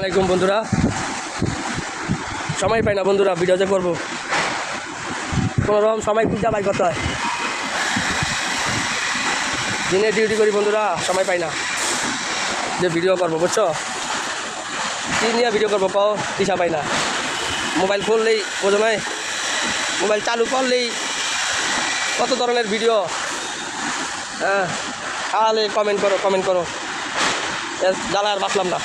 আলাইকুম বন্ধুরা, সময় পাই না বন্ধুরা ভিডিও যে করবো, কোনো রকম সময় খুঁজে বাই করতে হয়। দিনে ডিউটি করি বন্ধুরা, সময় পাই না যে ভিডিও করবো, বুঝছো? কী নিয়ে ভিডিও করবো পাও দিশা পাই না। মোবাইল খুললেই বোঝো নয়, মোবাইল চালু করলেই কত ধরনের ভিডিও। হ্যাঁ, তাহলে কমেন্ট করো জ্বালা আর বাঁচলাম না।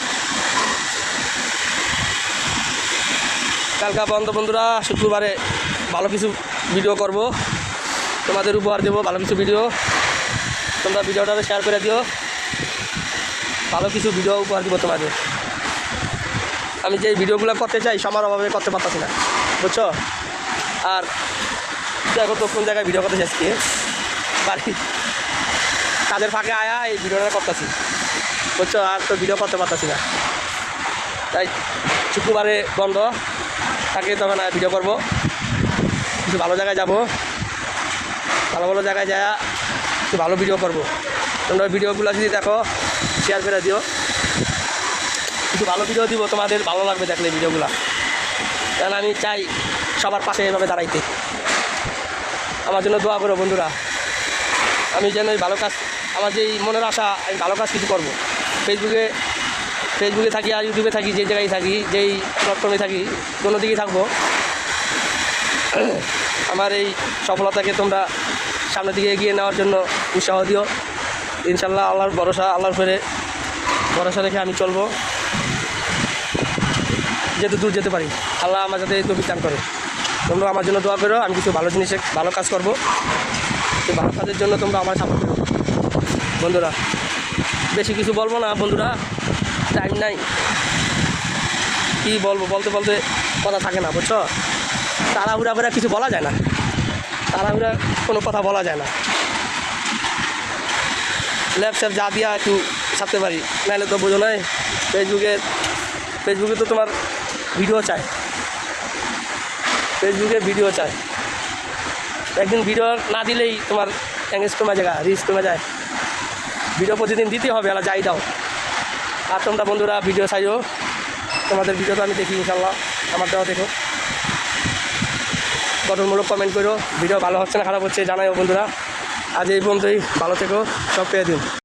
কালকা বন্ধ বন্ধুরা, শুক্রবারে ভালো কিছু ভিডিও করব, তোমাদের উপহার দেবো ভালো কিছু ভিডিও। তোমরা ভিডিওটা শেয়ার করে দিও, ভালো কিছু ভিডিও উপহার দেবো তোমাদের। আমি যে ভিডিওগুলো করতে চাই সময়ের অভাবে করতে পারতেছি না, বুঝছো? আর দেখো তো কোন জায়গায় ভিডিও করতে চাইছি, বাড়ি কাজের ফাঁকে আয়া এই ভিডিওটা করতেছি, বুঝছো? আর তো ভিডিও করতে পারতেছি না, তাই শুক্রবারে বন্ধ থাকে তখন ভিডিও করব। কিছু ভালো জায়গায় যাব, ভালো জায়গায় যায় একটু ভালো ভিডিও করব। তোমরা ভিডিওগুলো যদি দেখো শেয়ার করে দিও, কিছু ভালো ভিডিও দিব, তোমাদের ভালো লাগবে দেখলে ভিডিওগুলো। কারণ আমি চাই সবার পাশে এভাবে দাঁড়াইতে। আমার জন্য দোয়া করো বন্ধুরা, আমি যেন এই ভালো কাজ, আমার যেই মনের আশা, আমি ভালো কাজ কিছু করব। ফেসবুকে থাকি আর ইউটিউবে থাকি, যেই জায়গায় থাকি, যেই প্ল্যাটফর্মে থাকি, কোনো দিকেই থাকবো। আমার এই সফলতাকে তোমরা সামনের দিকে এগিয়ে নেওয়ার জন্য উৎসাহ দিও। ইনশাল্লাহ আল্লাহর আল্লাহর উপরে ভরসা রেখে আমি চলবো, যেতে দূর যেতে পারি। আল্লাহ আমার যাতে তৌফিক দান করে। তোমরা আমার জন্য দোয়া করো, আমি কিছু ভালো জিনিসে ভালো কাজ করবো। তো ভালো কাজের জন্য তোমরা আমার সাপোর্ট করো বন্ধুরা। বেশি কিছু বলবো না বন্ধুরা, টাইম নাই। কী বলবো, বলতে কথা থাকে না, বুঝছো? তাড়াহুড়া করে কিছু বলা যায় না, তাড়াহুড়া কোনো কথা বলা যায় না। ল্যাপটপ যা দিয়া একটু ছাড়তে পারি, নাহলে তো বোঝো নয়। ফেসবুকে তো তোমার ভিডিও চাই, ফেসবুকে ভিডিও চাই। একদিন ভিডিও না দিলেই তোমার এঙ্গেজ কমে যায়, রিচ কমে যায়। ভিডিও প্রতিদিন দিতে হবে, আলা যাই দাও। আর তোমরা বন্ধুরা ভিডিও চাইও, তোমাদের ভিডিও তো আমি দেখি ইনশাল্লাহ, আমার দেওয়া দেখো, গঠনমূলক কমেন্ট করো। ভিডিও ভালো হচ্ছে না খারাপ হচ্ছে জানাইও বন্ধুরা। আজ এই পর্যন্তই, ভালো থেকো, সব পেয়ে দিন।